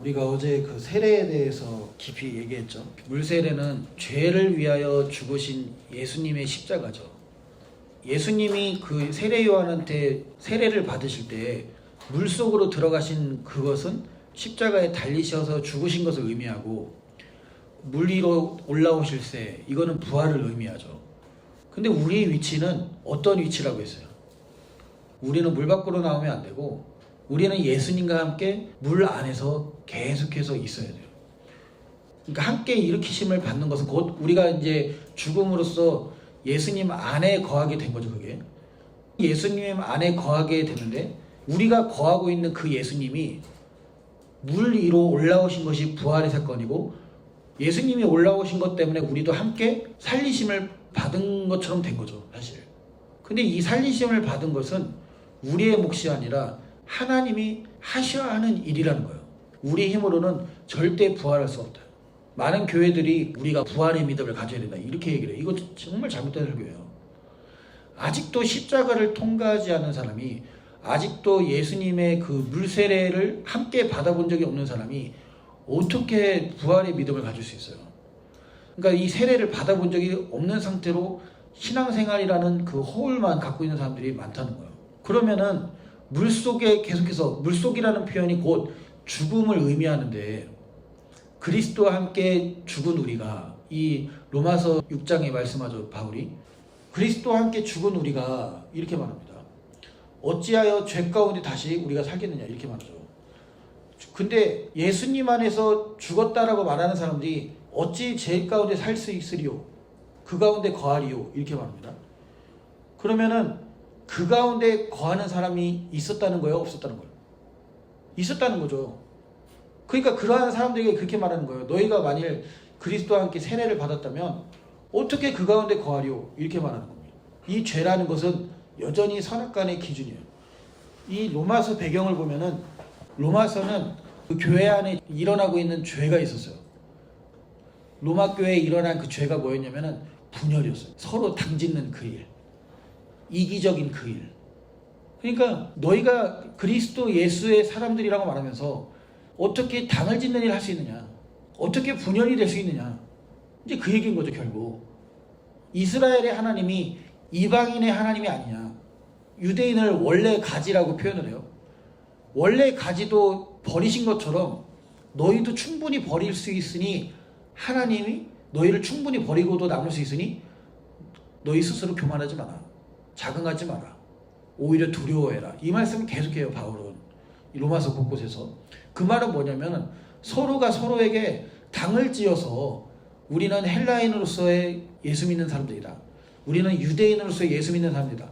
우리가 어제 그 세례에 대해서 깊이 얘기했죠. 물세례는 죄를 위하여 죽으신 예수님의 십자가죠. 예수님이 그 세례 요한한테 세례를 받으실 때 물속으로 들어가신 그것은 십자가에 달리셔서 죽으신 것을 의미하고, 물 위로 올라오실세, 이거는 부활을 의미하죠. 근데 우리의 위치는 어떤 위치라고 했어요? 우리는 물 밖으로 나오면 안 되고, 우리는 예수님과 함께 물 안에서 계속해서 있어야 돼요. 그러니까 함께 일으키심을 받는 것은 곧 우리가 이제 죽음으로써 예수님 안에 거하게 된 거죠. 그게 예수님 안에 거하게 되는데, 우리가 거하고 있는 그 예수님이 물 위로 올라오신 것이 부활의 사건이고, 예수님이 올라오신 것 때문에 우리도 함께 살리심을 받은 것처럼 된 거죠, 사실. 근데 이 살리심을 받은 것은 우리의 몫이 아니라 하나님이 하셔야 하는 일이라는 거예요. 우리 힘으로는 절대 부활할 수 없다. 많은 교회들이 우리가 부활의 믿음을 가져야 된다, 이렇게 얘기를 해요. 이거 정말 잘못된 설교예요. 아직도 십자가를 통과하지 않은 사람이, 아직도 예수님의 그 물세례를 함께 받아본 적이 없는 사람이 어떻게 부활의 믿음을 가질 수 있어요? 그러니까 이 세례를 받아본 적이 없는 상태로 신앙생활이라는 그 허울만 갖고 있는 사람들이 많다는 거예요. 그러면은 물속에 계속해서, 물속이라는 표현이 곧 죽음을 의미하는데, 그리스도와 함께 죽은 우리가, 이 로마서 6장에 말씀하죠, 바울이. 그리스도와 함께 죽은 우리가 이렇게 말합니다. 어찌하여 죄 가운데 다시 우리가 살겠느냐, 이렇게 말하죠. 근데 예수님 안에서 죽었다라고 말하는 사람들이 어찌 죄 가운데 살 수 있으리요? 그 가운데 거하리요? 이렇게 말합니다. 그러면은 그 가운데 거하는 사람이 있었다는 거예요? 없었다는 거예요? 있었다는 거죠. 그러니까 그러한 사람들에게 그렇게 말하는 거예요. 너희가 만일 그리스도와 함께 세례를 받았다면 어떻게 그 가운데 거하리요? 이렇게 말하는 겁니다. 이 죄라는 것은 여전히 선악간의 기준이에요. 이 로마서 배경을 보면은, 로마서는 그 교회 안에 일어나고 있는 죄가 있었어요. 로마 교회에 일어난 그 죄가 뭐였냐면은 분열이었어요. 서로 당짓는 그 일, 이기적인 그 일. 그러니까 너희가 그리스도 예수의 사람들이라고 말하면서 어떻게 당을 짓는 일을 할 수 있느냐, 어떻게 분열이 될 수 있느냐, 이제 그 얘기인 거죠. 결국 이스라엘의 하나님이 이방인의 하나님이 아니냐. 유대인을 원래 가지라고 표현을 해요. 원래 가지도 버리신 것처럼 너희도 충분히 버릴 수 있으니, 하나님이 너희를 충분히 버리고도 남을 수 있으니 너희 스스로 교만하지 마라, 자긍하지 마라, 오히려 두려워해라. 이 말씀을 계속해요, 바울은 로마서 곳곳에서. 그 말은 뭐냐면, 서로가 서로에게 당을 지어서 우리는 헬라인으로서의 예수 믿는 사람들이다, 우리는 유대인으로서의 예수 믿는 사람들이다.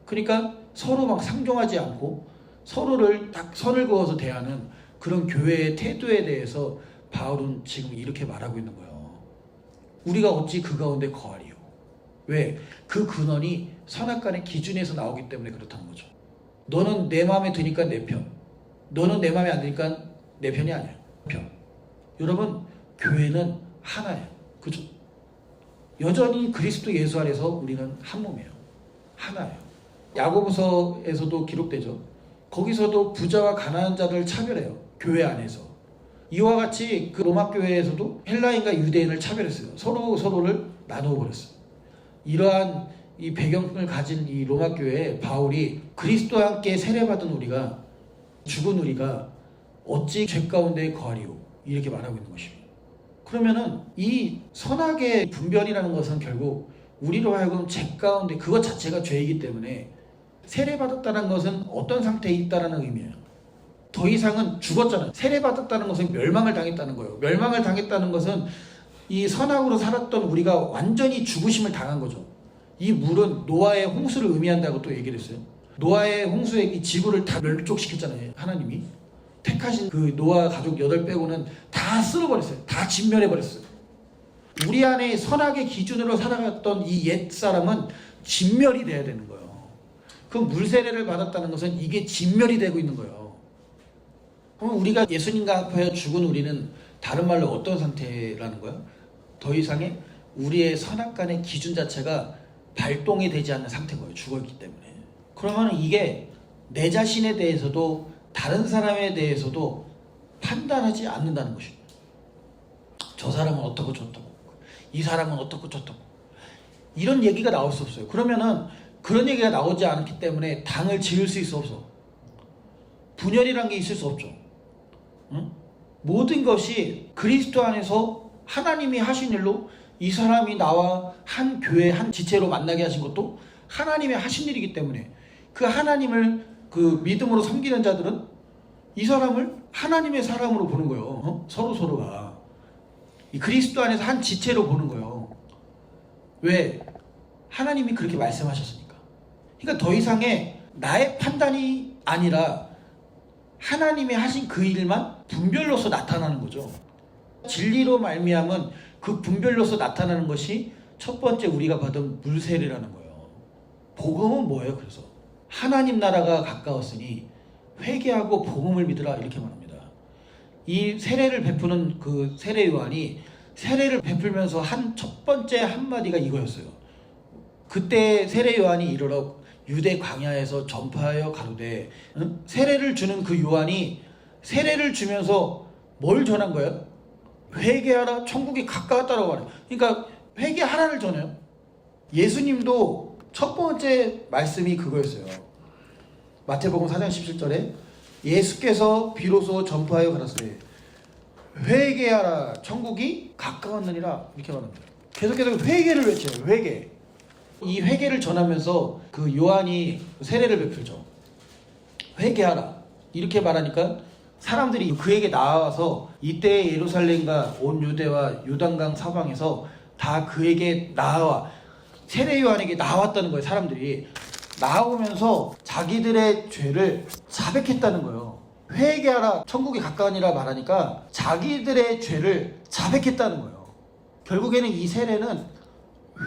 그러니까 서로 막 상종하지 않고 서로를 딱 선을 그어서 대하는 그런 교회의 태도에 대해서 바울은 지금 이렇게 말하고 있는 거예요. 우리가 어찌 그 가운데 거하리요? 왜? 그 근원이 선악간의 기준에서 나오기 때문에 그렇다는 거죠. 너는 내 마음에 드니까 내 편, 너는 내 마음에 안 드니까 내 편이 아니야. 편. 여러분, 교회는 하나예요. 그죠? 여전히 그리스도 예수 안에서 우리는 한 몸이에요. 하나예요. 야고보서에서도 기록되죠. 거기서도 부자와 가난한 자를 차별해요, 교회 안에서. 이와 같이 그 로마 교회에서도 헬라인과 유대인을 차별했어요. 서로를 나누어 버렸어요. 이러한 이 배경을 가진 이 로마 교회에 바울이 그리스도와 함께 세례받은 우리가, 죽은 우리가 어찌 죄 가운데 거하리요? 이렇게 말하고 있는 것입니다. 그러면은 이 선악의 분별이라는 것은 결국 우리로 하여금 죄 가운데, 그것 자체가 죄이기 때문에 세례받았다는 것은 어떤 상태에 있다는 의미예요. 더 이상은 죽었잖아요. 세례받았다는 것은 멸망을 당했다는 거예요. 멸망을 당했다는 것은 이 선악으로 살았던 우리가 완전히 죽으심을 당한 거죠. 이 물은 노아의 홍수를 의미한다고 또 얘기를 했어요. 노아의 홍수에 이 지구를 다 멸족시켰잖아요, 하나님이. 택하신 그 노아 가족 8 빼고는 다 쓸어버렸어요. 다 진멸해버렸어요. 우리 안에 선악의 기준으로 살아갔던 이 옛사람은 진멸이 돼야 되는 거예요. 그 물세례를 받았다는 것은 이게 진멸이 되고 있는 거예요. 그럼 우리가 예수님과 합하여 죽은 우리는 다른 말로 어떤 상태라는 거예요? 더 이상의 우리의 선악간의 기준 자체가 발동이 되지 않는 상태인 거예요, 죽었기 때문에. 그러면 이게 내 자신에 대해서도 다른 사람에 대해서도 판단하지 않는다는 것입니다. 저 사람은 어떻고 저떻고 이 사람은 어떻고 저떻고 이런 얘기가 나올 수 없어요. 그러면은 그런 얘기가 나오지 않기 때문에 당을 지을 수 있어 없어? 분열이란 게 있을 수 없죠. 응? 모든 것이 그리스도 안에서 하나님이 하신 일로 이 사람이 나와 한 교회 한 지체로 만나게 하신 것도 하나님의 하신 일이기 때문에 그 하나님을 그 믿음으로 섬기는 자들은 이 사람을 하나님의 사람으로 보는 거예요. 서로가 이 그리스도 안에서 한 지체로 보는 거예요. 왜? 하나님이 그렇게 말씀하셨으니까. 그러니까 더 이상의 나의 판단이 아니라 하나님이 하신 그 일만 분별로서 나타나는 거죠. 진리로 말미암은 그 분별로서 나타나는 것이 첫 번째 우리가 받은 물세례라는 거예요. 복음은 뭐예요? 그래서 하나님 나라가 가까웠으니 회개하고 복음을 믿으라 이렇게 말합니다. 이 세례를 베푸는 그 세례 요한이 세례를 베풀면서 한 첫 번째 한마디가 이거였어요. 그때 세례 요한이 이르러 유대 광야에서 전파하여 가로되, 세례를 주는 그 요한이 세례를 주면서 뭘 전한 거예요? 회개하라, 천국이 가까웠다라고 말해요. 그러니까 회개하라를 전해요. 예수님도 첫 번째 말씀이 그거였어요. 마태복음 4장 17절에 예수께서 비로소 전파하여 가라사대 회개하라, 천국이 가까웠느니라 이렇게 말합니다. 계속해서 회개를 외쳐요. 회개. 이 회개를 전하면서 그 요한이 세례를 베풀죠. 회개하라 이렇게 말하니까 사람들이 그에게 나와서 이때 예루살렘과 온 유대와 요단강 사방에서 다 그에게 나와 세례 요한에게 나왔다는 거예요. 사람들이 나오면서 자기들의 죄를 자백했다는 거예요. 회개하라 천국이 가까우니라 말하니까 자기들의 죄를 자백했다는 거예요. 결국에는 이 세례는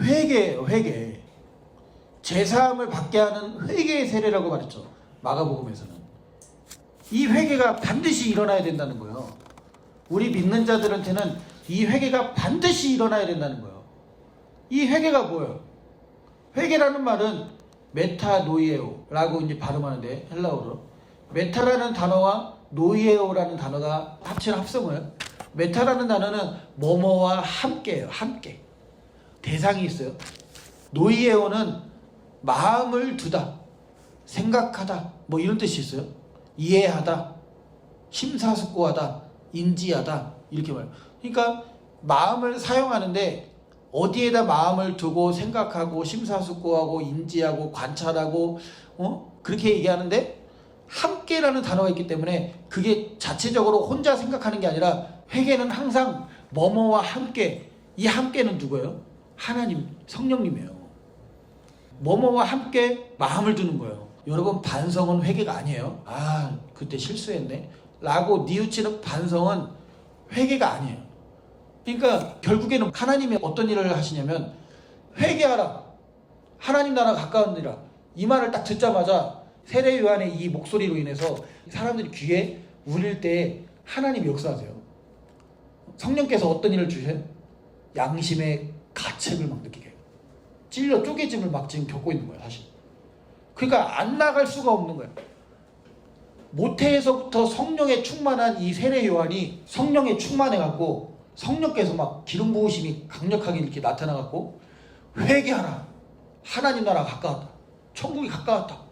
회개예요. 회개. 제사함을 받게 하는 회개의 세례라고 말했죠. 마가복음에서는. 이 회개가 반드시 일어나야 된다는 거예요. 우리 믿는 자들한테는 이 회개가 반드시 일어나야 된다는 거예요. 이 회개가 뭐예요? 회개라는 말은 메타노이에오라고 이제 발음하는데 헬라어로 메타라는 단어와 노이에오라는 단어가 합성어예요. 메타라는 단어는 뭐뭐와 함께예요. 함께. 대상이 있어요. 노이에오는 마음을 두다, 생각하다, 뭐 이런 뜻이 있어요. 이해하다, 심사숙고하다, 인지하다 이렇게 말해요. 그러니까 마음을 사용하는데 어디에다 마음을 두고 생각하고 심사숙고하고 인지하고 관찰하고 그렇게 얘기하는데 함께라는 단어가 있기 때문에 그게 자체적으로 혼자 생각하는 게 아니라 회개는 항상 뭐뭐와 함께. 이 함께는 누구예요? 하나님, 성령님이에요. 뭐뭐와 함께 마음을 두는 거예요. 여러분, 반성은 회개가 아니에요. 아, 그때 실수했네 라고 뉘우치는 반성은 회개가 아니에요. 그러니까 결국에는 하나님이 어떤 일을 하시냐면 회개하라, 하나님 나라 가까웠느니라 이 말을 딱 듣자마자 세례 요한의 이 목소리로 인해서 사람들이 귀에 울릴 때 하나님이 역사하세요. 성령께서 어떤 일을 주세요? 양심의 가책을 막 느끼게 해요. 찔려 쪼개짐을 막 지금 겪고 있는 거예요, 사실. 그러니까 안 나갈 수가 없는 거예요. 모태에서부터 성령에 충만한 이 세례 요한이 성령에 충만해갖고 성령께서 막 기름 부으심이 강력하게 이렇게 나타나갖고 회개하라, 하나님 나라 가까웠다, 천국이 가까웠다.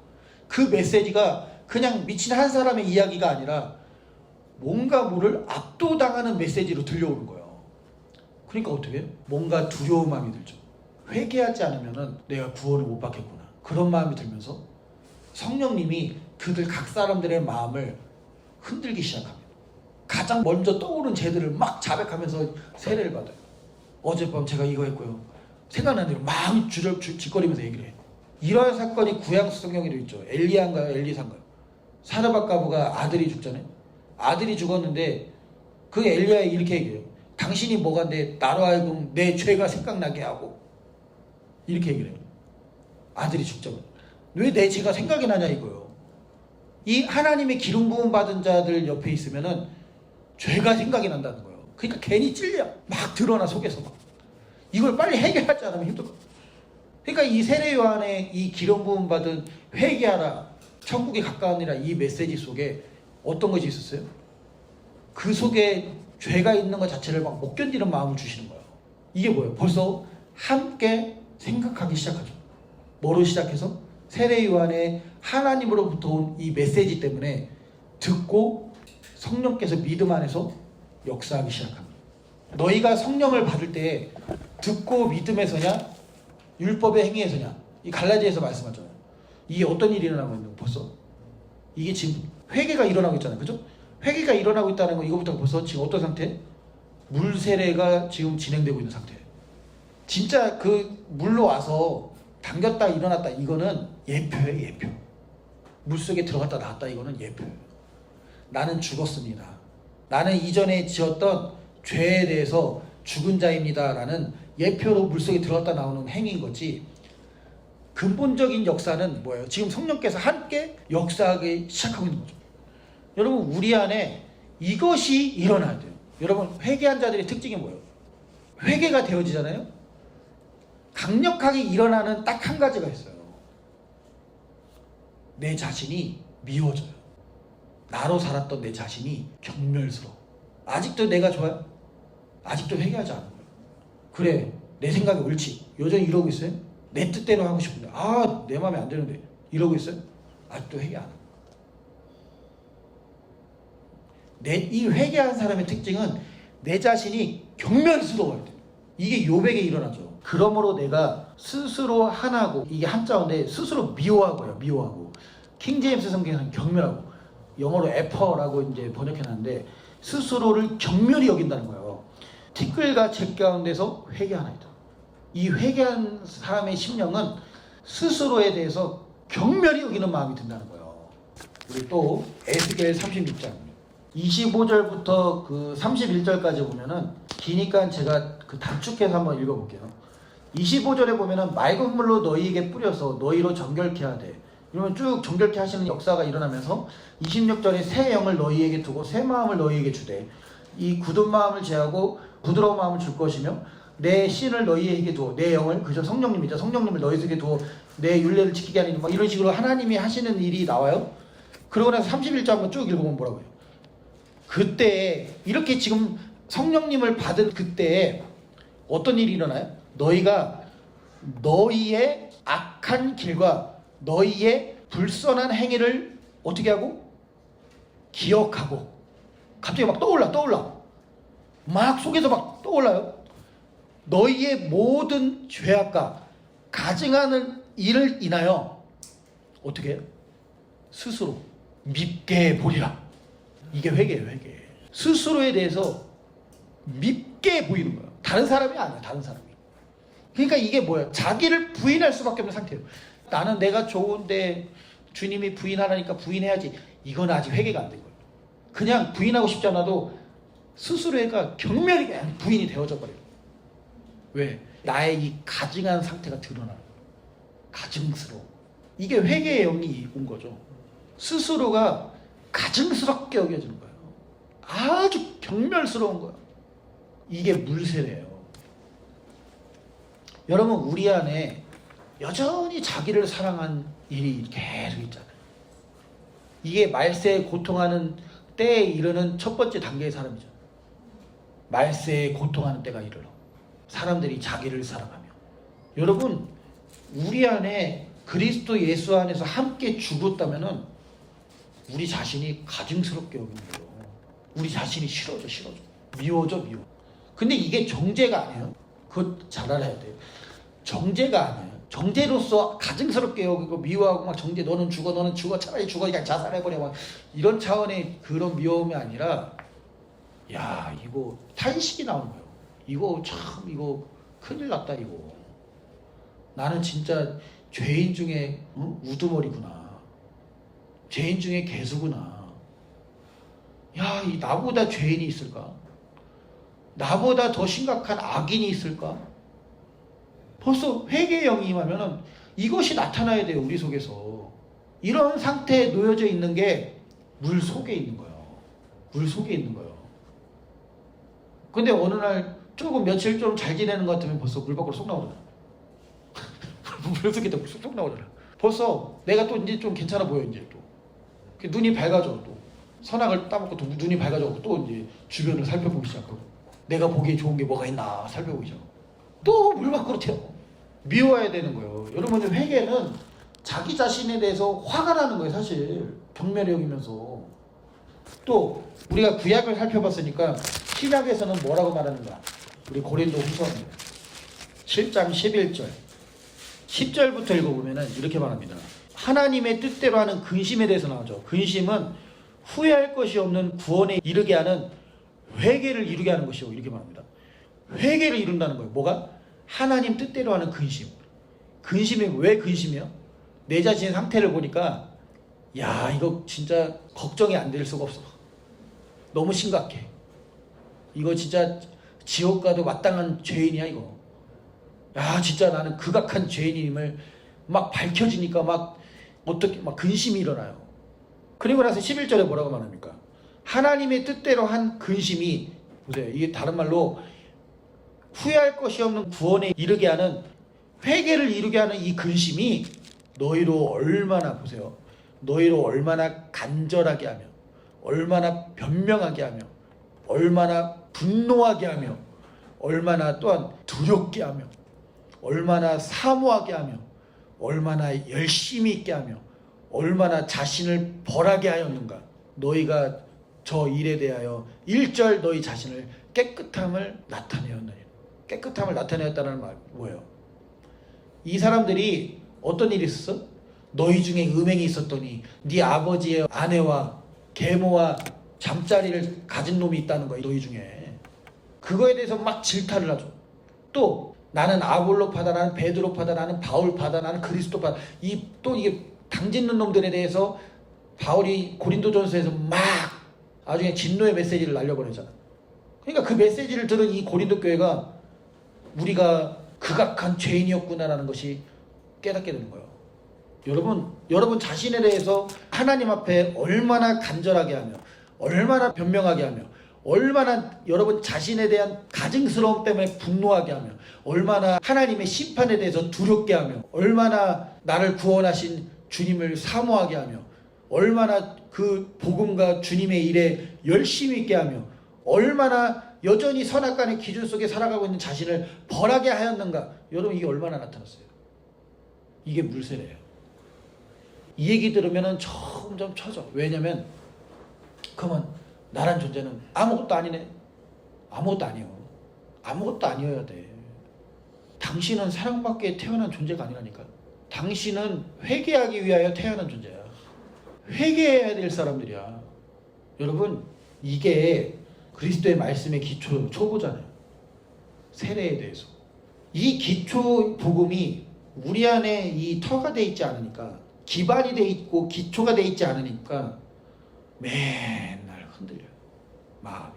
그 메시지가 그냥 미친 한 사람의 이야기가 아니라 뭔가 모를 압도당하는 메시지로 들려오는 거예요. 그러니까 어떻게 해요? 뭔가 두려운 마음이 들죠. 회개하지 않으면 내가 구원을 못 받겠구나, 그런 마음이 들면서 성령님이 그들 각 사람들의 마음을 흔들기 시작합니다. 가장 먼저 떠오른 죄들을 막 자백하면서 세례를 받아요. 어젯밤 제가 이거 했고요, 생각나는 대로 마음이 짓거리면서 얘기를 해요. 이러한 사건이 구약성경에도 있죠. 엘리야인가요? 엘리사인가요? 사르밧 가부가 아들이 죽잖아요. 아들이 죽었는데 그 엘리야에 이렇게 얘기해요. 당신이 뭐가인데 나로 하여금 내 죄가 생각나게 하고, 이렇게 얘기를 해요. 아들이 죽자마자. 왜 내 죄가 생각이 나냐 이거예요. 이 하나님의 기름 부음 받은 자들 옆에 있으면은 죄가 생각이 난다는 거예요. 그러니까 괜히 찔려 막 드러나, 속에서 막. 이걸 빨리 해결하지 않으면 힘들 거예요. 그러니까 이 세례 요한의 이 기름 부음 받은 회개하라, 천국이 가까우니라 이 메시지 속에 어떤 것이 있었어요? 그 속에 죄가 있는 것 자체를 막 못 견디는 마음을 주시는 거예요. 이게 뭐예요? 벌써 함께 생각하기 시작하죠. 뭐로 시작해서? 세례 요한의 하나님으로부터 온 이 메시지 때문에 듣고 성령께서 믿음 안에서 역사하기 시작합니다. 너희가 성령을 받을 때 듣고 믿음에서냐 율법의 행위에서냐, 이 갈라디아에서 말씀하잖아요. 이게 어떤 일이 일어나고 있는 거 벌써? 이게 지금 회개가 일어나고 있잖아요. 그죠? 회개가 일어나고 있다는 거, 이거부터 벌써 지금 어떤 상태? 물 세례가 지금 진행되고 있는 상태. 진짜 그 물로 와서 당겼다 일어났다, 이거는 예표예요. 예표. 물속에 들어갔다 나왔다, 이거는 예표예요. 나는 죽었습니다. 나는 이전에 지었던 죄에 대해서 죽은 자입니다 라는 예표로 물속에 들어갔다 나오는 행위인 거지, 근본적인 역사는 뭐예요? 지금 성령께서 함께 역사하기 시작하고 있는 거죠. 여러분, 우리 안에 이것이 일어나야 돼요. 여러분, 회개한 자들의 특징이 뭐예요? 회개가 되어지잖아요. 강력하게 일어나는 딱 한 가지가 있어요. 내 자신이 미워져요. 나로 살았던 내 자신이 경멸스러워. 아직도 내가 좋아요? 아직도 회개하지 않은 거예요. 그래, 내 생각이 옳지. 여전히 이러고 있어요? 내 뜻대로 하고 싶은데, 내 마음에 안 드는데 이러고 있어요? 아직도 회개 안 해요. 이 회개한 사람의 특징은 내 자신이 경멸스러워야 돼요. 이게 요백에 일어나죠. 그러므로 내가 스스로 하나고, 이게 한자어인데 스스로 미워하고요. 미워하고. 킹제임스 성경에서는 경멸하고, 영어로 에퍼라고 이제 번역해놨는데 스스로를 경멸히 여긴다는 거예요. 티끌과 재 가운데서 회개하나이다. 이 회개한 사람의 심령은 스스로에 대해서 경멸히 여기는 마음이 든다는 거예요. 우리 또 에스겔 36장 25절부터 그 31절까지 보면은 기니까 제가 그 단축해서 한번 읽어볼게요. 25절에 보면은 맑은 물로 너희에게 뿌려서 너희로 정결케 하되, 이러면 쭉 정결케 하시는 역사가 일어나면서 26절에 새 영을 너희에게 두고 새 마음을 너희에게 주되, 이 굳은 마음을 제하고 부드러운 마음을 줄 것이며 내 신을 너희에게 두어, 내 영을, 그저 성령님이죠. 성령님을 너희에게 두어 내 율례를 지키게 하니, 막 이런 식으로 하나님이 하시는 일이 나와요. 그러고 나서 31절 한번 쭉 읽어보면 뭐라고 해요? 그때 이렇게 지금 성령님을 받은 그때 어떤 일이 일어나요? 너희가 너희의 악한 길과 너희의 불선한 행위를 어떻게 하고? 기억하고. 갑자기 막 떠올라. 막 속에서 막 떠올라요. 너희의 모든 죄악과 가증하는 일을 인하여 어떻게 해요? 스스로 밉게 보리라. 이게 회개예요. 회개. 스스로에 대해서 밉게 보이는 거예요. 다른 사람이 아니에요. 다른 사람이. 그러니까 이게 뭐예요? 자기를 부인할 수밖에 없는 상태예요. 나는 내가 좋은데 주님이 부인하라니까 부인해야지. 이건 아직 회개가 안 된 거예요. 그냥 부인하고 싶지 않아도 스스로가 경멸이 그냥 부인이 되어져 버려요. 왜? 나의 이 가증한 상태가 드러나는 거예요. 가증스러워. 이게 회개의 영이 온 거죠. 스스로가 가증스럽게 여겨지는 거예요. 아주 경멸스러운 거예요. 이게 물세례예요. 여러분, 우리 안에 여전히 자기를 사랑한 일이 계속 있잖아요. 이게 말세에 고통하는 때에 이르는 첫 번째 단계의 사람이죠. 말세에 고통하는 때가 이르러 사람들이 자기를 사랑하며. 여러분, 우리 안에 그리스도 예수 안에서 함께 죽었다면은 우리 자신이 가증스럽게 여기는 거예요. 우리 자신이 싫어져. 미워져. 근데 이게 정죄가 아니에요. 그거 잘 알아야 돼요. 정죄가 아니에요. 정죄로서 가증스럽게 여기고 미워하고 막 정죄, 너는 죽어, 차라리 죽어, 그냥 자살해버려, 막 이런 차원의 그런 미움이 아니라, 야, 이거 탄식이 나오는 거예요. 이거 참, 이거 큰일 났다, 이거. 나는 진짜 죄인 중에 우두머리구나. 죄인 중에 개수구나. 야, 이 나보다 죄인이 있을까? 나보다 더 심각한 악인이 있을까? 벌써 회개의 영이 임하면은 이것이 나타나야 돼요. 우리 속에서. 이런 상태에 놓여져 있는 게 물 속에 있는 거예요. 물 속에 있는 거예요. 근데 어느 날 조금 며칠 좀 잘 지내는 것 같으면 벌써 물 밖으로 쏙 나오잖아. 물 속에 쏙 나오잖아. 벌써 내가 또 이제 좀 괜찮아 보여. 이제 또 눈이 밝아져. 또 선악을 따먹고 또 눈이 밝아져서 또 이제 주변을 살펴보기 시작하고 내가 보기에 좋은 게 뭐가 있나 살펴보기 시작하고 또 물 밖으로 튀어. 미워야 되는 거예요. 여러분, 회개는 자기 자신에 대해서 화가 나는 거예요. 사실 경멸히 여기면서. 또 우리가 구약을 살펴봤으니까 신약에서는 뭐라고 말하는가? 우리 고린도 후서입니다. 7장 11절 10절부터 읽어보면 이렇게 말합니다. 하나님의 뜻대로 하는 근심에 대해서 나오죠. 근심은 후회할 것이 없는 구원에 이르게 하는 회개를 이루게 하는 것이요, 이렇게 말합니다. 회개를 이룬다는 거예요. 뭐가? 하나님 뜻대로 하는 근심. 근심이 왜 근심이에요? 내 자신의 상태를 보니까 야, 이거 진짜 걱정이 안 될 수가 없어. 너무 심각해. 이거 진짜 지옥 가도 마땅한 죄인이야 이거. 야, 진짜 나는 극악한 죄인임을 막 밝혀지니까 막 어떻게 막 근심이 일어나요. 그리고 나서 11절에 뭐라고 말합니까? 하나님의 뜻대로 한 근심이, 보세요, 이게 다른 말로 후회할 것이 없는 구원에 이르게 하는, 회개를 이루게 하는 이 근심이 너희로 얼마나, 보세요, 너희로 얼마나 간절하게 하며, 얼마나 변명하게 하며, 얼마나 분노하게 하며, 얼마나 또한 두렵게 하며, 얼마나 사모하게 하며, 얼마나 열심히 있게 하며, 얼마나 자신을 벌하게 하였는가. 너희가 저 일에 대하여 1절 너희 자신을 깨끗함을 나타내었느니라. 깨끗함을 나타내었다는 말 뭐예요? 이 사람들이 어떤 일이 있었어? 너희 중에 음행이 있었더니 네 아버지의 아내와 계모와 잠자리를 가진 놈이 있다는 거예요. 너희 중에. 그거에 대해서 막 질타를 하죠. 또 나는 아볼로파다, 나는 베드로파다, 나는 바울파다, 나는 그리스도파다. 또 이게 당짓는 놈들에 대해서 바울이 고린도전서에서 막 나중에 진노의 메시지를 날려버리잖아. 그러니까 그 메시지를 들은 이 고린도 교회가 우리가 극악한 죄인이었구나라는 것이 깨닫게 되는 거예요. 여러분 자신에 대해서 하나님 앞에 얼마나 간절하게 하며, 얼마나 변명하게 하며, 얼마나 여러분 자신에 대한 가증스러움 때문에 분노하게 하며, 얼마나 하나님의 심판에 대해서 두렵게 하며, 얼마나 나를 구원하신 주님을 사모하게 하며, 얼마나 그 복음과 주님의 일에 열심히 있게 하며, 얼마나 여전히 선악간의 기준 속에 살아가고 있는 자신을 벌하게 하였는가. 여러분, 이게 얼마나 나타났어요? 이게 물세례예요. 이 얘기 들으면 점점 쳐져. 왜냐면 그러면 나란 존재는 아무것도 아니네. 아무것도 아니요. 아무것도 아니어야 돼. 당신은 사랑받기에 태어난 존재가 아니라니까. 당신은 회개하기 위하여 태어난 존재야. 회개해야 될 사람들이야. 여러분, 이게 그리스도의 말씀의 기초, 초보잖아요. 세례에 대해서. 이 기초 복음이 우리 안에 이 터가 돼 있지 않으니까, 기반이 돼 있고 기초가 돼 있지 않으니까 맨날 흔들려요. 마음이.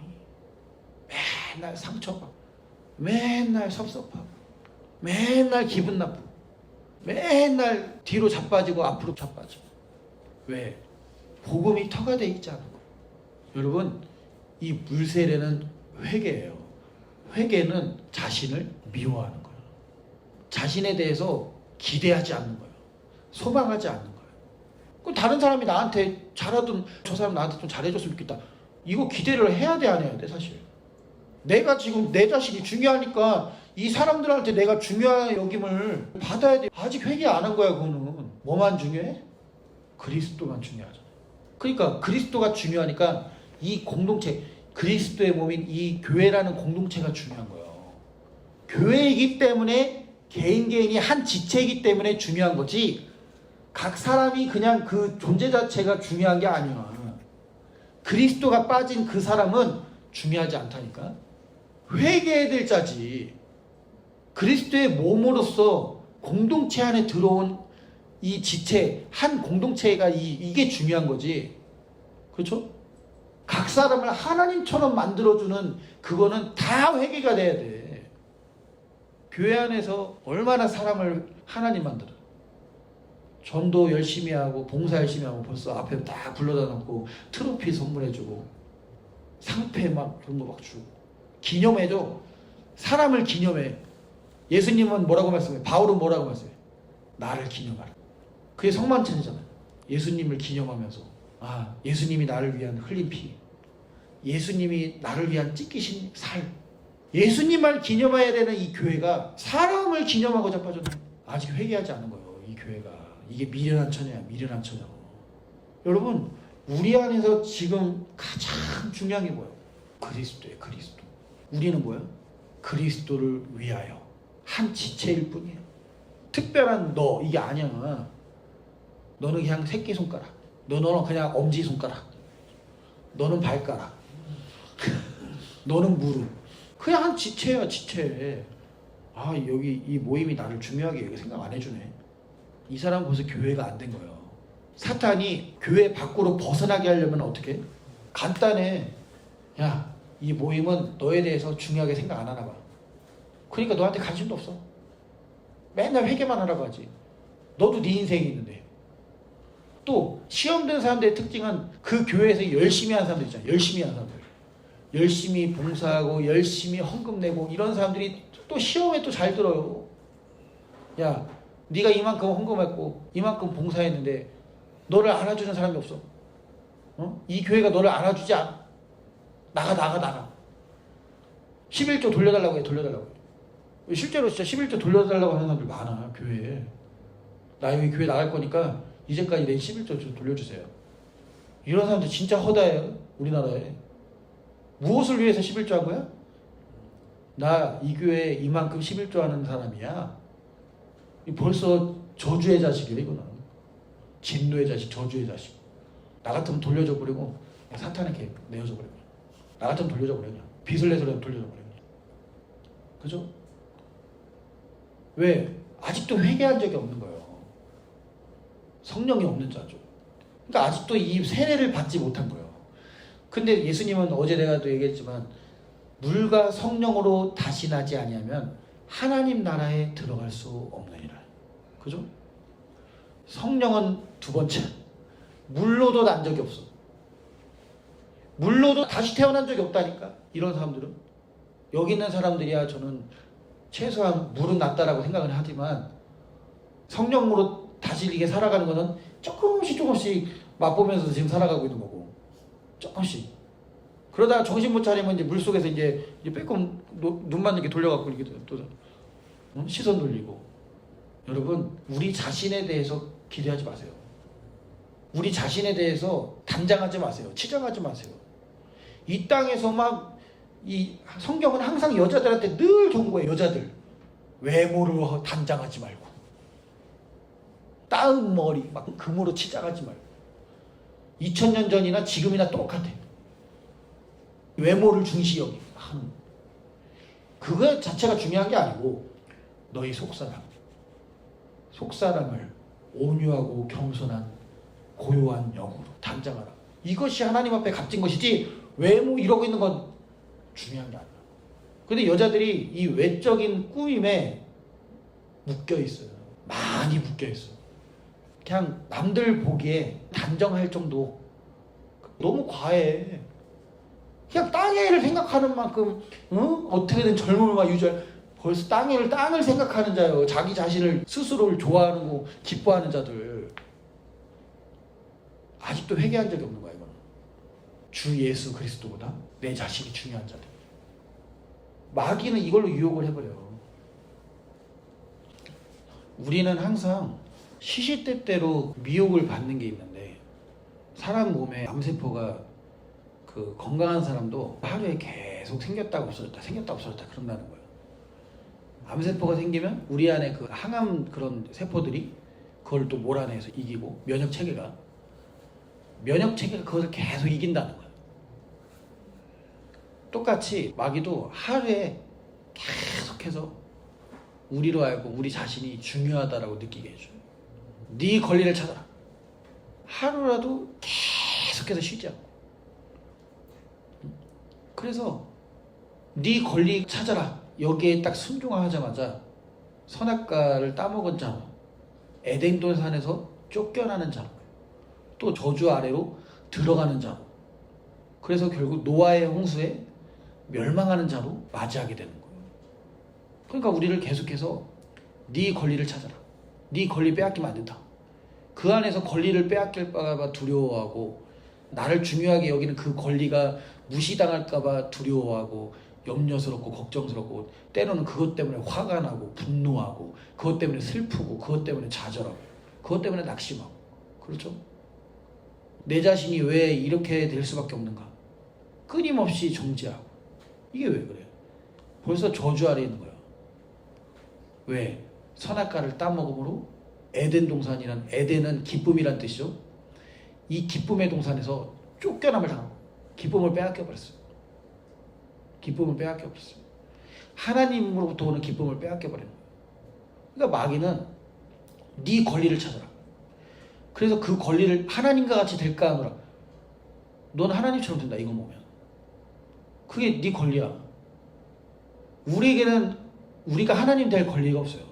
맨날 상처받고, 맨날 섭섭하고, 맨날 기분 나쁘고, 맨날 뒤로 자빠지고 앞으로 자빠지고. 왜? 복음이 터가 돼 있지 않은 거예요. 여러분, 이 물세례는 회개예요. 회개는 자신을 미워하는 거예요. 자신에 대해서 기대하지 않는 거예요. 소망하지 않는 거예요. 그럼 다른 사람이 나한테 잘하든 저 사람 나한테 좀 잘해줬으면 좋겠다. 이거 기대를 해야 돼, 안 해야 돼, 사실? 내가 지금 내 자신이 중요하니까 이 사람들한테 내가 중요한 여김을 받아야 돼. 아직 회개 안 한 거야, 그거는. 뭐만 중요해? 그리스도만 중요하잖아요. 그러니까 그리스도가 중요하니까 이 공동체, 그리스도의 몸인 이 교회라는 공동체가 중요한 거예요. 교회이기 때문에 개인이 한 지체이기 때문에 중요한 거지, 각 사람이 그냥 그 존재 자체가 중요한 게 아니야. 그리스도가 빠진 그 사람은 중요하지 않다니까. 회개해야 될 자지. 그리스도의 몸으로서 공동체 안에 들어온 이 지체, 한 공동체가 이게 중요한 거지. 그렇죠? 각 사람을 하나님처럼 만들어주는 그거는 다 회개가 돼야 돼. 교회 안에서 얼마나 사람을 하나님 만들어. 전도 열심히 하고 봉사 열심히 하고 벌써 앞에 딱 불러다 놓고 트로피 선물해주고 상패 막 그런 거 막 주고 기념해줘. 사람을 기념해. 예수님은 뭐라고 말씀해? 바울은 뭐라고 말씀해? 나를 기념하라. 그게 성만찬이잖아요. 예수님을 기념하면서 아, 예수님이 나를 위한 흘린 피, 예수님이 나를 위한 찢기신 살, 예수님만 기념해야 되는 이 교회가 사람을 기념하고자 빠졌네. 아직 회개하지 않은 거예요. 이 교회가. 이게 미련한 처녀야, 미련한 처녀. 여러분, 우리 안에서 지금 가장 중요한 게 뭐예요? 그리스도예요, 그리스도. 우리는 뭐예요? 그리스도를 위하여 한 지체일 뿐이에요. 특별한 너, 이게 아니야. 너는 그냥 새끼손가락, 너는 그냥 엄지손가락, 너는 발가락, 너는 무릎. 그냥 한 지체야, 지체. 아, 여기 이 모임이 나를 중요하게 생각 안 해주네. 이 사람 벌써 교회가 안 된 거예요. 사탄이 교회 밖으로 벗어나게 하려면 어떻게? 간단해. 야, 이 모임은 너에 대해서 중요하게 생각 안 하나 봐. 그러니까 너한테 관심도 없어. 맨날 회개만 하라고 하지. 너도 네 인생이 있는데. 또 시험 든 사람들의 특징은 그 교회에서 열심히 하는 사람들 있잖아. 열심히 하는 사람들. 열심히 봉사하고 열심히 헌금 내고 이런 사람들이 또 시험에 또 잘 들어요. 야, 네가 이만큼 헌금했고 이만큼 봉사했는데 너를 알아주는 사람이 없어. 어? 이 교회가 너를 알아주지 않아. 나가. 11조 돌려달라고 해, 돌려달라고 해. 실제로 진짜 11조 돌려달라고 하는 사람들 많아, 교회에. 나 여기 교회 나갈 거니까 이제까지 낸 11조 좀 돌려주세요. 이런 사람들 진짜 허다해요, 우리나라에. 무엇을 위해서 11조 한 거야? 나 이 교회에 이만큼 11조 하는 사람이야. 벌써 저주의 자식이야, 이거는. 진노의 자식, 저주의 자식. 나 같으면 돌려줘 버리고 사탄에게 내어줘 버리고. 나 같으면 돌려줘 버려. 빚을 내서라도 돌려줘 버려. 그죠? 왜? 아직도 회개한 적이 없는 거예요. 성령이 없는 자죠. 그러니까 아직도 이 세례를 받지 못한 거예요. 근데 예수님은 어제 내가 또 얘기했지만 물과 성령으로 다시 나지 아니하면 하나님 나라에 들어갈 수 없느니라. 그죠? 성령은 두 번째. 물로도 난 적이 없어. 물로도 다시 태어난 적이 없다니까. 이런 사람들은. 여기 있는 사람들이야 저는 최소한 물은 낫다라고 생각은 하지만 성령으로 다시 이게 살아가는 거는 조금씩 맛보면서 지금 살아가고 있는 거고. 조금씩. 그러다가 정신 못 차리면 이제 물 속에서 이제 빼꼼 눈만 이렇게 돌려갖고 이렇게 또 시선 돌리고. 여러분, 우리 자신에 대해서 기대하지 마세요. 우리 자신에 대해서 단장하지 마세요. 치장하지 마세요. 이 땅에서 막 이 성경은 항상 여자들한테 늘 경고해요. 여자들 외모를 단장하지 말고 따은 머리 막 금으로 치장하지 말고. 2000년 전이나 지금이나 똑같아. 외모를 중시 여기고 하는 그거 자체가 중요한 게 아니고 너희 속사람을 온유하고 겸손한 고요한 영으로 단장하라. 이것이 하나님 앞에 값진 것이지 외모 이러고 있는 건 중요한 게 아니야. 근데 여자들이 이 외적인 꾸밈에 묶여 있어요. 많이 묶여 있어요. 그냥 남들 보기에 단정할 정도. 너무 과해. 그냥 땅에를 생각하는 만큼 어떻게든 젊음을 유지할. 벌써 땅을 생각하는 자요. 자기 자신을 스스로를 좋아하는 거 기뻐하는 자들. 아직도 회개한 적이 없는 거야. 이거는 주 예수 그리스도보다 내 자신이 중요한 자들. 마귀는 이걸로 유혹을 해버려. 우리는 항상 시시때때로 미혹을 받는 게 있는데 사람 몸에 암세포가 그 건강한 사람도 하루에 계속 생겼다가 없어졌다 그런다는 거예요. 암세포가 생기면 우리 안에 그 항암 그런 세포들이 그걸 또 몰아내서 이기고 면역 체계가 그것을 계속 이긴다는 거예요. 똑같이 마귀도 하루에 계속해서 우리로 알고 우리 자신이 중요하다라고 느끼게 해줘요. 네 권리를 찾아라. 하루라도 계속해서 쉬지 않고. 그래서 네 권리 찾아라. 여기에 딱 순종하자마자 선악과를 따먹은 자로, 에덴 동산에서 쫓겨나는 자로, 또 저주 아래로 들어가는 자로, 그래서 결국 노아의 홍수에 멸망하는 자로 맞이하게 되는 거예요. 그러니까 우리를 계속해서 네 권리를 찾아라. 네 권리 빼앗기면 안 된다. 그 안에서 권리를 빼앗길까 봐 두려워하고 나를 중요하게 여기는 그 권리가 무시당할까봐 두려워하고 염려스럽고 걱정스럽고 때로는 그것 때문에 화가 나고 분노하고 그것 때문에 슬프고 그것 때문에 좌절하고 그것 때문에 낙심하고 그렇죠? 내 자신이 왜 이렇게 될 수밖에 없는가? 끊임없이 정죄하고 이게 왜 그래요? 벌써 저주 아래 있는 거야. 왜? 선악과를 따먹음으로 에덴 동산이란 에덴은 기쁨이란 뜻이죠. 이 기쁨의 동산에서 쫓겨남을 당하고 기쁨을 빼앗겨 버렸어요. 기쁨을 빼앗겨 버렸어요. 하나님으로부터 오는 기쁨을 빼앗겨 버리는 거예요. 그러니까 마귀는 네 권리를 찾아라. 그래서 그 권리를 하나님과 같이 될까 하노라. 넌 하나님처럼 된다 이거 보면. 그게 네 권리야. 우리에게는 우리가 하나님 될 권리가 없어요.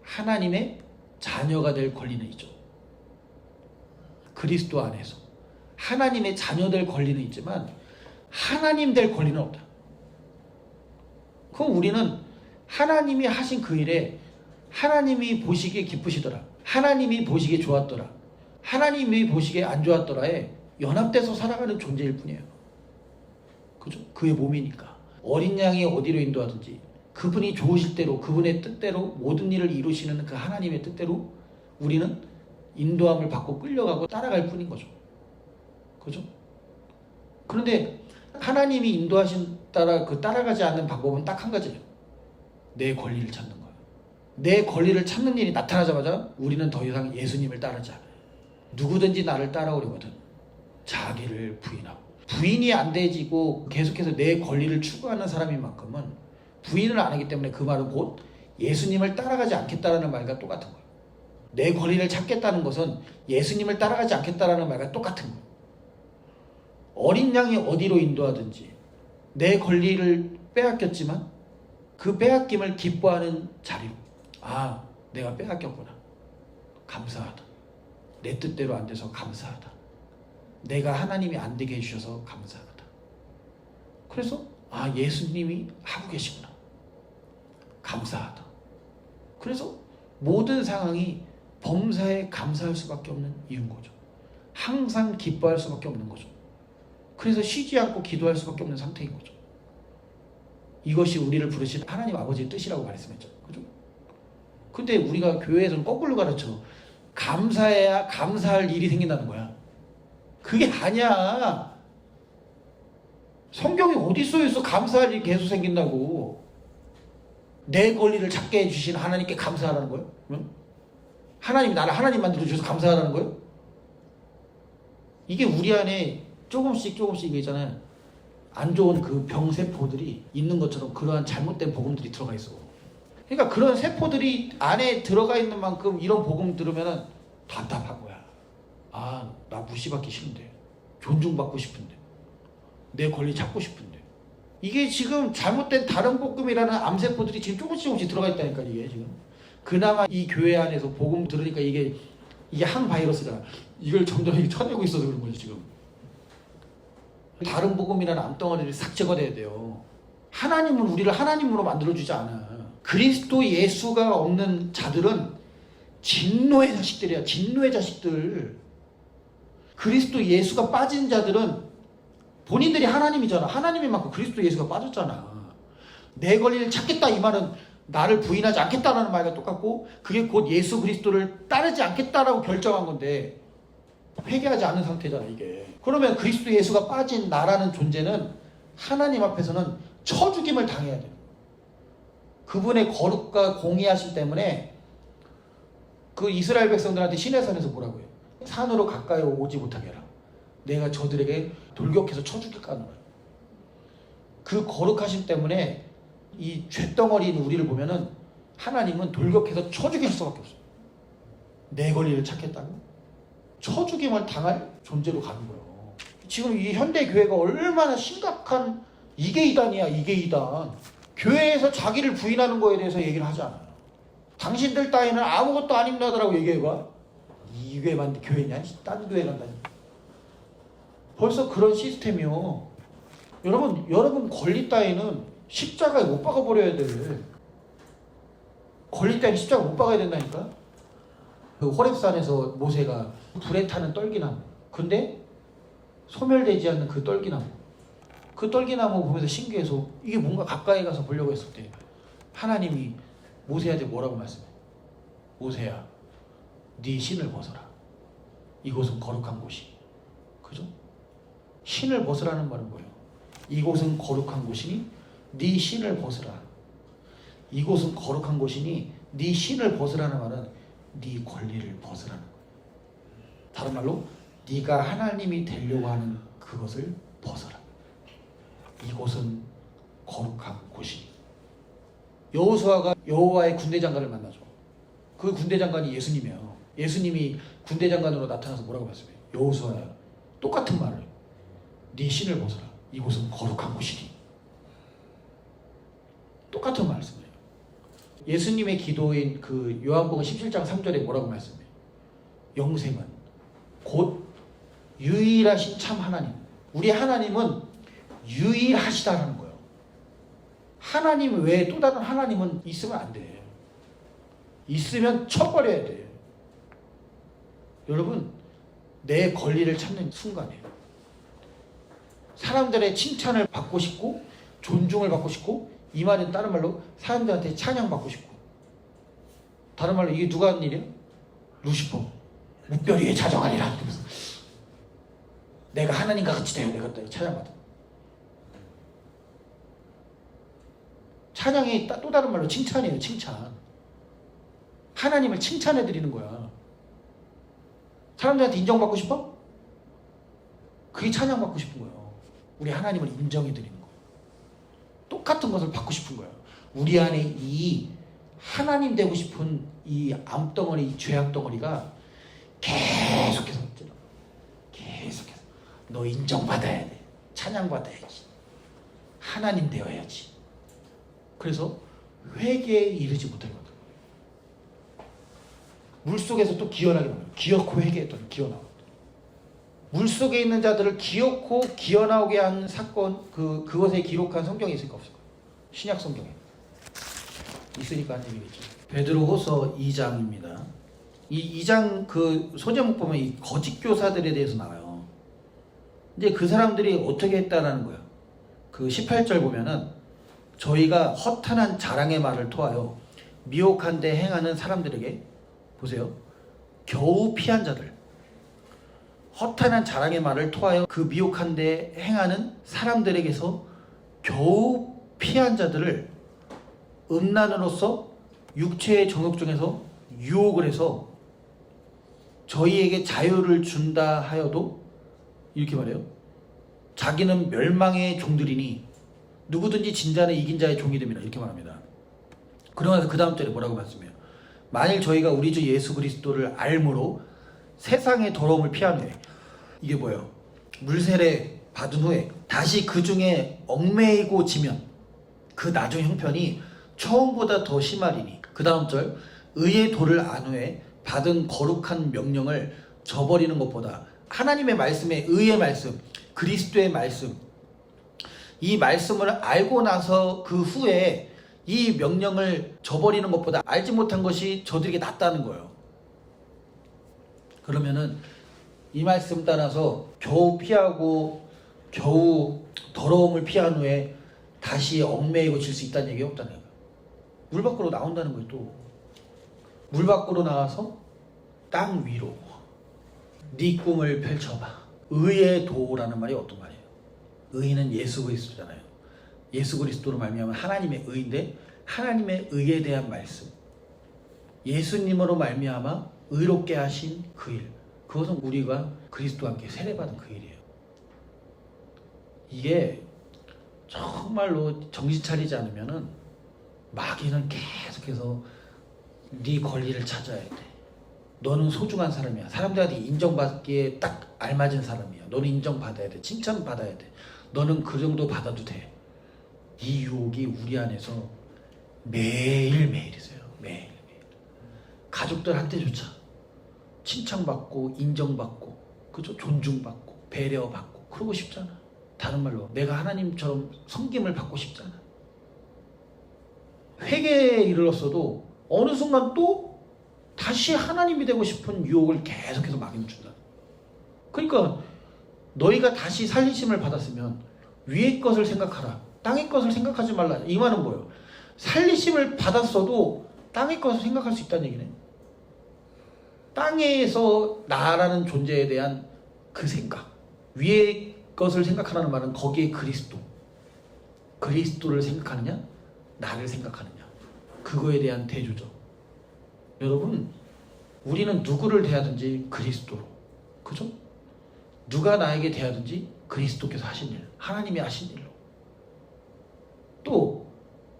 하나님의 자녀가 될 권리는 있죠. 그리스도 안에서 하나님의 자녀 될 권리는 있지만 하나님 될 권리는 없다. 그럼 우리는 하나님이 하신 그 일에 하나님이 보시기에 기쁘시더라, 하나님이 보시기에 좋았더라, 하나님이 보시기에 안 좋았더라에 연합돼서 살아가는 존재일 뿐이에요. 그죠? 그의 몸이니까. 어린 양이 어디로 인도하든지 그분이 좋으실 대로 그분의 뜻대로 모든 일을 이루시는 그 하나님의 뜻대로 우리는 인도함을 받고 끌려가고 따라갈 뿐인 거죠. 그죠? 그런데 하나님이 인도하신 따라가지 않는 방법은 딱 한 가지예요. 내 권리를 찾는 거예요. 내 권리를 찾는 일이 나타나자마자 우리는 더 이상 예수님을 따르지 않아요. 누구든지 나를 따라오려거든 자기를 부인하고, 부인이 안 되지고 계속해서 내 권리를 추구하는 사람인 만큼은 부인을 안 하기 때문에 그 말은 곧 예수님을 따라가지 않겠다라는 말과 똑같은 거예요. 내 권리를 찾겠다는 것은 예수님을 따라가지 않겠다라는 말과 똑같은 거예요. 어린 양이 어디로 인도하든지 내 권리를 빼앗겼지만 그 빼앗김을 기뻐하는 자리로, 아, 내가 빼앗겼구나, 감사하다, 내 뜻대로 안 돼서 감사하다, 내가 하나님이 안 되게 해주셔서 감사하다. 그래서 아, 예수님이 하고 계시구나, 감사하다. 그래서 모든 상황이 범사에 감사할 수밖에 없는 이유인 거죠. 항상 기뻐할 수밖에 없는 거죠. 그래서 쉬지 않고 기도할 수밖에 없는 상태인 거죠. 이것이 우리를 부르신 하나님 아버지의 뜻이라고 말씀했죠. 그죠? 근데 우리가 교회에서는 거꾸로 가르쳐. 감사해야 감사할 일이 생긴다는 거야. 그게 아니야. 성경에 어디 써있어 감사할 일이 계속 생긴다고. 내 권리를 찾게 해주신 하나님께 감사하라는 거예요? 응? 하나님이 나를 하나님 만들어주셔서 감사하라는 거예요? 이게 우리 안에 조금씩 이게 있잖아요. 안 좋은 그 병세포들이 있는 것처럼 그러한 잘못된 복음들이 들어가 있어. 그러니까 그런 세포들이 안에 들어가 있는 만큼 이런 복음 들으면 답답한 거야. 아, 나 무시받기 싫은데, 존중받고 싶은데, 내 권리 찾고 싶은데. 이게 지금 잘못된 다른 복음이라는 암세포들이 지금 조금씩 들어가 있다니까. 이게 지금 그나마 이 교회 안에서 복음 들으니까 이게 항바이러스잖아. 이걸 점점 쳐내고 있어서 그런 거지 지금. 다른 복음이라는 암덩어리를 싹 제거돼야 돼요. 하나님은 우리를 하나님으로 만들어주지 않아. 그리스도 예수가 없는 자들은 진노의 자식들이야. 진노의 자식들. 그리스도 예수가 빠진 자들은 본인들이 하나님이잖아. 하나님인 만큼 그리스도 예수가 빠졌잖아. 내 권리를 찾겠다 이 말은 나를 부인하지 않겠다라는 말과 똑같고, 그게 곧 예수 그리스도를 따르지 않겠다라고 결정한 건데 회개하지 않은 상태잖아 이게. 그러면 그리스도 예수가 빠진 나라는 존재는 하나님 앞에서는 쳐죽임을 당해야 돼요. 그분의 거룩과 공의하심 때문에 그 이스라엘 백성들한테 시내산에서 뭐라고 해요? 산으로 가까이 오지 못하게 해라. 내가 저들에게 돌격해서 쳐죽일까 하는 거예요. 그 거룩하심 때문에 이 쇳덩어리인 우리를 보면은 하나님은 돌격해서 쳐죽일 수밖에 없어요. 내 권리를 찾겠다고 쳐죽임을 당할 존재로 가는 거예요. 지금 이 현대 교회가 얼마나 심각한 이계 이단이야. 이계 이단. 교회에서 자기를 부인하는 거에 대해서 얘기를 하지 않아요. 당신들 따위는 아무것도 아닙니다 라고 얘기해봐. 이 교회만 교회냐? 딴 교회 간다니. 벌써 그런 시스템이요. 여러분 권리 따위는 십자가에 못 박아버려야 돼. 권리 따위는 십자가 못 박아야 된다니까. 그 호렙산에서 모세가 불에 타는 떨기나무. 근데 소멸되지 않는 그 떨기나무. 그 떨기나무 보면서 신기해서 이게 뭔가 가까이 가서 보려고 했을 때 하나님이 모세한테 뭐라고 말씀해? 모세야, 네 신을 벗어라. 이곳은 거룩한 곳이. 그죠? 신을 벗으라는 말은 뭐예요? 이곳은 거룩한 곳이니 네 신을 벗으라. 이곳은 거룩한 곳이니 네 신을 벗으라는 말은 네 권리를 벗으라는 거예요. 다른 말로 네가 하나님이 되려고 하는 그것을 벗어라. 이곳은 거룩한 곳이니. 여호수아가 여호와의 군대 장관을 만나죠. 그 군대 장관이 예수님이에요. 예수님이 군대 장관으로 나타나서 뭐라고 말씀해요? 여호수아야, 똑같은 말을 해요. 네 신을 벗어라. 이곳은 거룩한 곳이니. 똑같은 말씀이에요. 예수님의 기도인 그 요한복음 17장 3절에 뭐라고 말씀해요? 영생은 곧 유일하신 참 하나님. 우리 하나님은 유일하시다라는 거예요. 하나님 외에 또 다른 하나님은 있으면 안 돼. 있으면 쳐버려야 돼. 여러분, 내 권리를 찾는 순간이에요. 사람들의 칭찬을 받고 싶고 존중을 받고 싶고, 이 말은 다른 말로 사람들한테 찬양받고 싶고. 다른 말로 이게 누가 하는 일이야? 루시퍼. 무별 위에 자정하리라. 내가 하나님과 같이 되어 내가 찬양받아. 찬양이 또 다른 말로 칭찬이에요. 칭찬. 하나님을 칭찬해 드리는 거야. 사람들한테 인정받고 싶어? 그게 찬양받고 싶은 거예요. 우리 하나님을 인정해 드리는 거예요. 똑같은 것을 받고 싶은 거예요. 우리 안에 이 하나님 되고 싶은 이 암덩어리, 이 죄악덩어리가 계속해서 너 인정받아야 돼. 찬양받아야지. 하나님 되어야지. 그래서 회개에 이르지 못하게 만든 거예요. 물속에서 또 기어나게 나와요. 기어코 회개했더니 기어나와. 물속에 있는 자들을 기어코 기어나오게 한 사건, 그것에 기록한 성경이 있을까 없을까? 신약 성경에 있으니까 하는 얘기겠죠. 베드로후서 2장입니다. 이 2장 그 소제목 보면 이 거짓 교사들에 대해서 나와요. 이제 그 사람들이 어떻게 했다라는 거예요. 그 18절 보면은 저희가 허탄한 자랑의 말을 토하여 미혹한 데 행하는 사람들에게, 보세요, 겨우 피한 자들, 허탄한 자랑의 말을 토하여 그 미혹한 데 행하는 사람들에게서 겨우 피한 자들을 음란으로서 육체의 정욕 중에서 유혹을 해서 저희에게 자유를 준다 하여도, 이렇게 말해요, 자기는 멸망의 종들이니 누구든지 진자는 이긴 자의 종이 됩니다. 이렇게 말합니다. 그러면서 그 다음 절에 뭐라고 말씀해요? 만일 저희가 우리 주 예수 그리스도를 알므로 세상의 더러움을 피한 후에, 이게 뭐예요? 물세례 받은 후에 다시 그 중에 얽매이고 지면 그 나중 형편이 처음보다 더 심하리니. 그 다음 절, 의의 도를 안 후에 받은 거룩한 명령을 저버리는 것보다 하나님의 말씀에, 의의 말씀, 그리스도의 말씀, 이 말씀을 알고 나서 그 후에 이 명령을 저버리는 것보다 알지 못한 것이 저들에게 낫다는 거예요. 그러면은 이 말씀 따라서 겨우 피하고 겨우 더러움을 피한 후에 다시 얽매이고 질 수 있다는 얘기 없다는 거예요. 물 밖으로 나온다는 거예요. 또 물 밖으로 나와서 땅 위로 네 꿈을 펼쳐봐. 의의 도라는 말이 어떤 말이에요? 의는 예수 그리스도잖아요. 예수 그리스도로 말미암아 하나님의 의인데, 하나님의 의에 대한 말씀, 예수님으로 말미암아 의롭게 하신 그 일, 그것은 우리가 그리스도와 함께 세례받은 그 일이에요. 이게 정말로 정신 차리지 않으면은 마귀는 계속해서 네 권리를 찾아야 돼. 너는 소중한 사람이야. 사람들한테 인정받기에 딱 알맞은 사람이야. 너는 인정받아야 돼. 칭찬받아야 돼. 너는 그 정도 받아도 돼. 이 유혹이 우리 안에서 매일매일 있어요. 매일매일. 가족들한테조차 칭찬받고 인정받고, 그죠? 존중받고 배려받고 그러고 싶잖아. 다른 말로 내가 하나님처럼 섬김을 받고 싶잖아. 회개에 이르렀어도 어느 순간 또 다시 하나님이 되고 싶은 유혹을 계속해서 마귀는 준다. 그러니까 너희가 다시 살리심을 받았으면 위의 것을 생각하라. 땅의 것을 생각하지 말라. 이 말은 뭐예요? 살리심을 받았어도 땅의 것을 생각할 수 있다는 얘기네. 땅에서 나라는 존재에 대한 그 생각, 위의 것을 생각하라는 말은 거기에 그리스도를 생각하느냐, 나를 생각하느냐, 그거에 대한 대조죠. 여러분, 우리는 누구를 대하든지 그리스도로, 그죠? 누가 나에게 대하든지 그리스도께서 하신 일, 하나님이 하신 일로. 또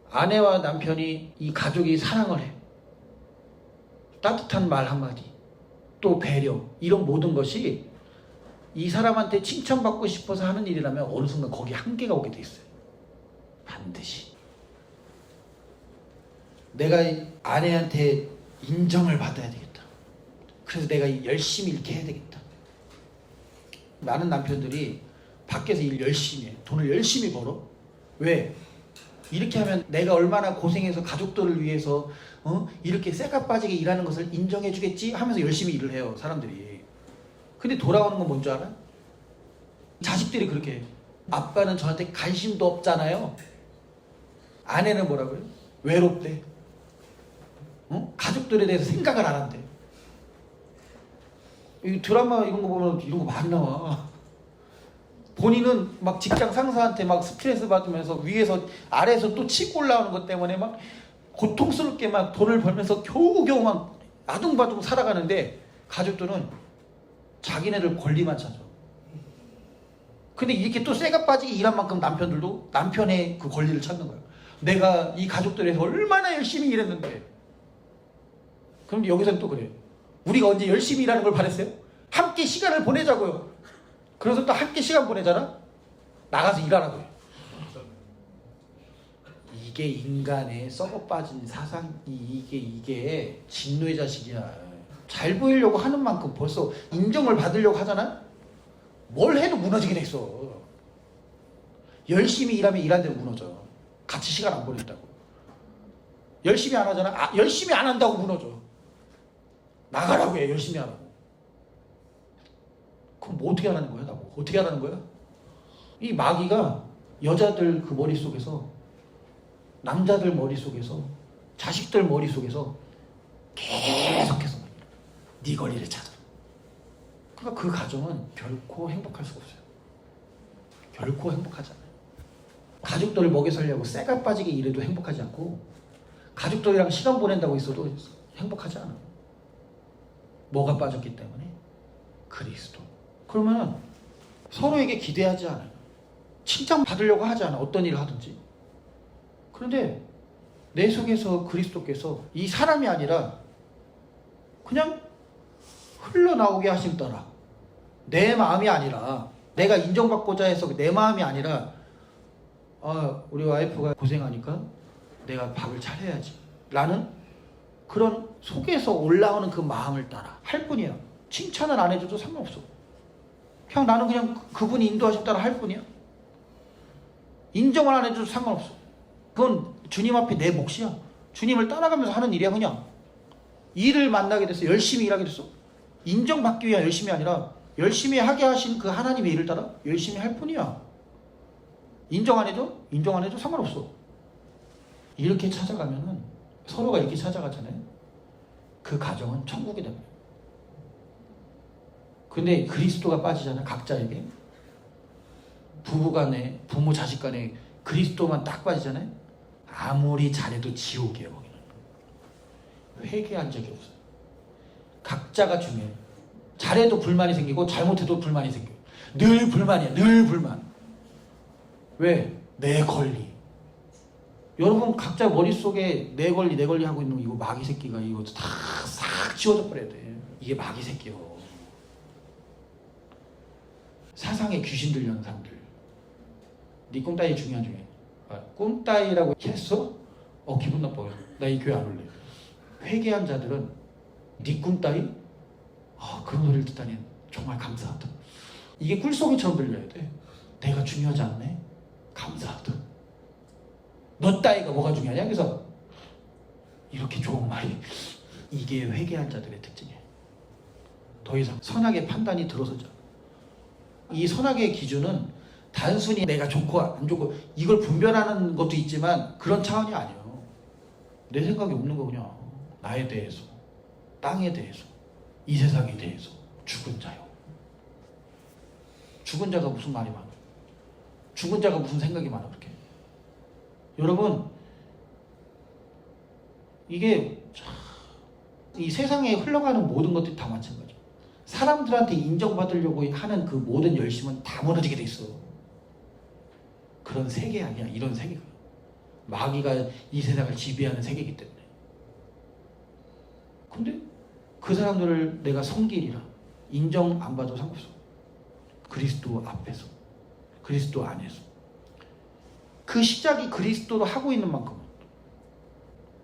아내와 남편이, 이 가족이 사랑을 해. 따뜻한 말 한마디, 또 배려, 이런 모든 것이 이 사람한테 칭찬받고 싶어서 하는 일이라면 어느 순간 거기에 한계가 오게 돼 있어요. 반드시. 내가 아내한테 인정을 받아야 되겠다. 그래서 내가 열심히 이렇게 해야 되겠다. 많은 남편들이 밖에서 일 열심히 해. 돈을 열심히 벌어. 왜? 이렇게 하면 내가 얼마나 고생해서 가족들을 위해서 이렇게 쇠가 빠지게 일하는 것을 인정해 주겠지 하면서 열심히 일을 해요, 사람들이. 근데 돌아오는 건 뭔지 알아? 자식들이 그렇게 해. 아빠는 저한테 관심도 없잖아요. 아내는 뭐라고요? 외롭대. 가족들에 대해서 생각을 안 한대. 이 드라마 이런 거 보면 이런 거 많이 나와. 본인은 막 직장 상사한테 막 스트레스 받으면서 위에서 아래에서 또 치고 올라오는 것 때문에 막 고통스럽게 막 돈을 벌면서 겨우겨우 막 아둥바둥 살아가는데 가족들은 자기네들 권리만 찾아. 근데 이렇게 또 쇠가 빠지게 일한 만큼 남편들도 남편의 그 권리를 찾는 거예요. 내가 이 가족들에서 얼마나 열심히 일했는데. 그럼 여기서는 또 그래요. 우리가 언제 열심히 일하는 걸 바랬어요? 함께 시간을 보내자고요. 그래서 또 함께 시간 보내잖아? 나가서 일하라고요. 이게 인간의 썩어빠진 사상, 이게 진노의 자식이야. 잘 보이려고 하는 만큼 벌써 인정을 받으려고 하잖아? 뭘 해도 무너지게 돼 있어. 열심히 일하면 일한 대로 무너져. 같이 시간 안 보냈다고. 열심히 안 하잖아? 열심히 안 한다고 무너져. 나가라고 해, 열심히 하라고. 그럼 뭐 어떻게 하라는 거야, 나보고? 어떻게 하라는 거야? 이 마귀가 여자들 그 머릿속에서, 남자들 머릿속에서, 자식들 머릿속에서 계속해서 네 권리를 찾아. 그러니까 그 가정은 결코 행복할 수가 없어요. 결코 행복하지 않아요. 가족들을 먹여 살려고 쇠가 빠지게 일해도 행복하지 않고, 가족들이랑 시간 보낸다고 있어도 행복하지 않아. 뭐가 빠졌기 때문에? 그리스도. 그러면 서로에게 기대하지 않아요. 칭찬 받으려고 하지 않아. 어떤 일을 하든지. 그런데 내 속에서 그리스도께서 이 사람이 아니라 그냥 흘러나오게 하심 따라, 내 마음이 아니라, 내가 인정받고자 해서 내 마음이 아니라, 우리 와이프가 고생하니까 내가 밥을 차려야지 라는 그런 속에서 올라오는 그 마음을 따라 할 뿐이야. 칭찬을 안 해줘도 상관없어. 그냥 나는 그냥 그분이 인도하신 따라 할 뿐이야. 인정을 안 해줘도 상관없어. 그건 주님 앞에 내 몫이야. 주님을 따라가면서 하는 일이야. 그냥 일을 만나게 됐어. 열심히 일하게 됐어. 인정받기 위한 열심이 아니라 열심히 하게 하신 그 하나님의 일을 따라 열심히 할 뿐이야. 인정 안 해줘? 인정 안 해줘? 상관없어. 이렇게 찾아가면은, 서로가 이렇게 찾아가잖아요. 그 가정은 천국이 됩니다. 근데 그리스도가 빠지잖아, 각자에게. 부부 간에, 부모 자식 간에 그리스도만 딱 빠지잖아요. 아무리 잘해도 지옥이에요, 거기는. 회개한 적이 없어요. 각자가 중요해요. 잘해도 불만이 생기고 잘못해도 불만이 생겨요. 늘 불만이야, 늘 불만. 왜? 내 권리. 여러분 각자 머릿속에 내 권리 하고 있는 이거 마귀 새끼가 이거 다 싹 지워져 버려야 돼. 이게 마귀 새끼요. 사상에 귀신 들려는 사람들. 네 꿈따위 중요한 중에. 꿈따위라고 했어? 기분 나빠요. 나 이 교회 안 올래. 회개한 자들은 네 꿈따위? 그런 소리를 듣다니 정말 감사하다. 이게 꿀송이처럼 들려야 돼. 내가 중요하지 않네? 감사하다. 너 따위가 뭐가 중요하냐? 그래서 이렇게 좋은 말이, 이게 회개한 자들의 특징이에요. 더 이상 선악의 판단이 들어서죠. 이 선악의 기준은 단순히 내가 좋고 안 좋고 이걸 분별하는 것도 있지만 그런 차원이 아니에요. 내 생각이 없는 거 그냥 나에 대해서, 땅에 대해서, 이 세상에 대해서. 죽은 자요. 죽은 자가 무슨 말이 많아? 죽은 자가 무슨 생각이 많아 그렇게? 여러분, 이게 이 세상에 흘러가는 모든 것들이 다 마찬가지야. 사람들한테 인정받으려고 하는 그 모든 열심은 다 무너지게 돼 있어. 그런 세계 아니야. 이런 세계가 마귀가 이 세상을 지배하는 세계이기 때문에. 근데 그 사람들을 내가 섬기리라. 인정 안 받아도 상관없어. 그리스도 앞에서, 그리스도 안에서. 그 시작이 그리스도로 하고 있는 만큼은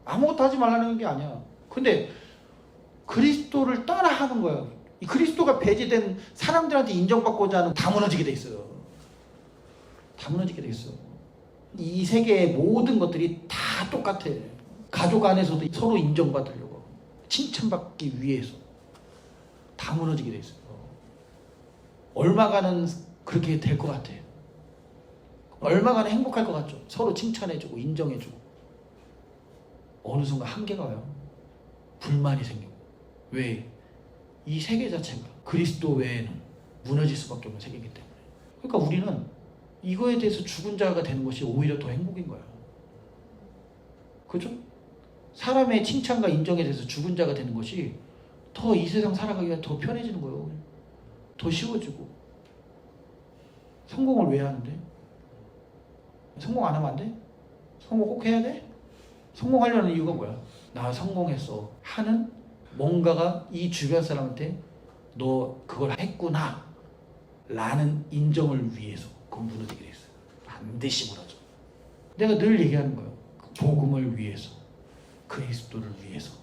아무것도 하지 말라는 게 아니야. 근데 그리스도를 따라 하는 거야. 이 그리스도가 배제된 사람들한테 인정받고자 하는 다 무너지게 돼 있어요. 다 무너지게 돼 있어. 이 세계의 모든 것들이 다 똑같아. 가족 안에서도 서로 인정받으려고, 칭찬받기 위해서 다 무너지게 돼 있어요. 얼마간은 그렇게 될 것 같아. 얼마간은 행복할 것 같죠. 서로 칭찬해주고 인정해주고. 어느 순간 한계가 와요. 불만이 생기고. 왜? 이 세계 자체가 그리스도 외에는 무너질 수밖에 없는 세계이기 때문에. 그러니까 우리는 이거에 대해서 죽은 자가 되는 것이 오히려 더 행복인 거야. 그죠? 사람의 칭찬과 인정에 대해서 죽은 자가 되는 것이 더 이 세상 살아가기가 더 편해지는 거예요. 더 쉬워지고. 성공을 왜 하는데? 성공 안 하면 안 돼? 성공 꼭 해야 돼? 성공하려는 이유가 뭐야? 나 성공했어 하는 뭔가가 이 주변 사람한테 너 그걸 했구나 라는 인정을 위해서 그건 무너지게 돼 있어요. 반드시 무너져. 내가 늘 얘기하는 거예요. 복음을 위해서, 그리스도를 위해서,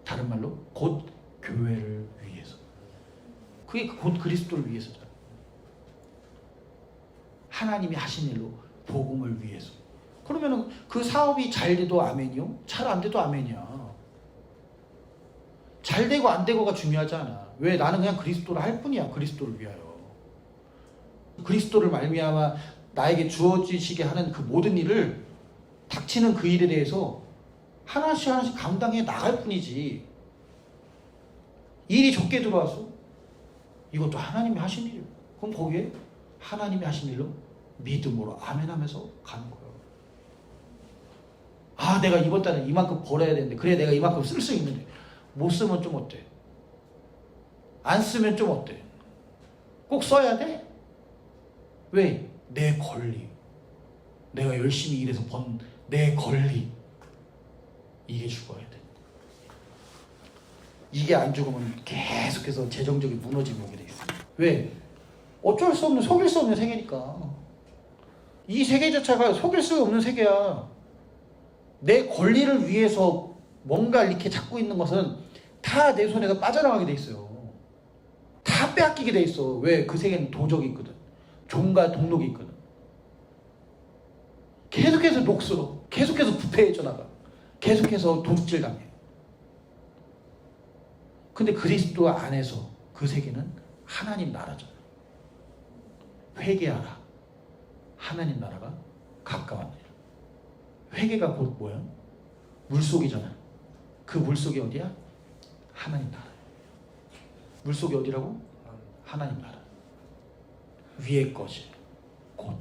다른 말로 곧 교회를 위해서. 그게 곧 그리스도를 위해서잖아. 하나님이 하신 일로 복음을 위해서. 그러면은 그 사업이 잘 돼도 아멘이요? 잘 안 돼도 아멘이야. 잘 되고 안 되고가 중요하지 않아. 왜? 나는 그냥 그리스도를 할 뿐이야. 그리스도를 위하여. 그리스도를 말미암아 나에게 주어지시게 하는 그 모든 일을, 닥치는 그 일에 대해서 하나씩 하나씩 감당해 나갈 뿐이지. 일이 적게 들어왔어? 이것도 하나님이 하신 일이에요. 그럼 거기에 하나님이 하신 일로 믿음으로 아멘 하면서 가는 거예요. 아, 내가 이번 달에 이만큼 벌어야 되는데, 그래 내가 이만큼 쓸 수 있는데 못 쓰면 좀 어때? 안 쓰면 좀 어때? 꼭 써야 돼? 왜? 내 권리. 내가 열심히 일해서 번 내 권리. 이게 죽어야 돼. 이게 안 죽으면 계속해서 재정적인 무너짐이 오게 돼 있어. 왜? 어쩔 수 없는, 속일 수 없는 세계니까. 이 세계 자체가 속일 수 없는 세계야. 내 권리를 위해서 뭔가 이렇게 잡고 있는 것은 다 내 손에서 빠져나가게 돼 있어요. 다 빼앗기게 돼 있어. 왜? 그 세계는 도적이 있거든. 종과 동록이 있거든. 계속해서 녹슬어. 계속해서 부패해져 나가. 계속해서 도둑질 당해. 근데 그리스도 안에서 그 세계는 하나님 나라잖아. 회개하라. 하나님 나라가 가까웠느니라. 회개가 곧 뭐야? 물속이잖아. 그 물속이 어디야? 하나님 나라. 물속이 어디라고? 하나님 나라. 위의 것이 곧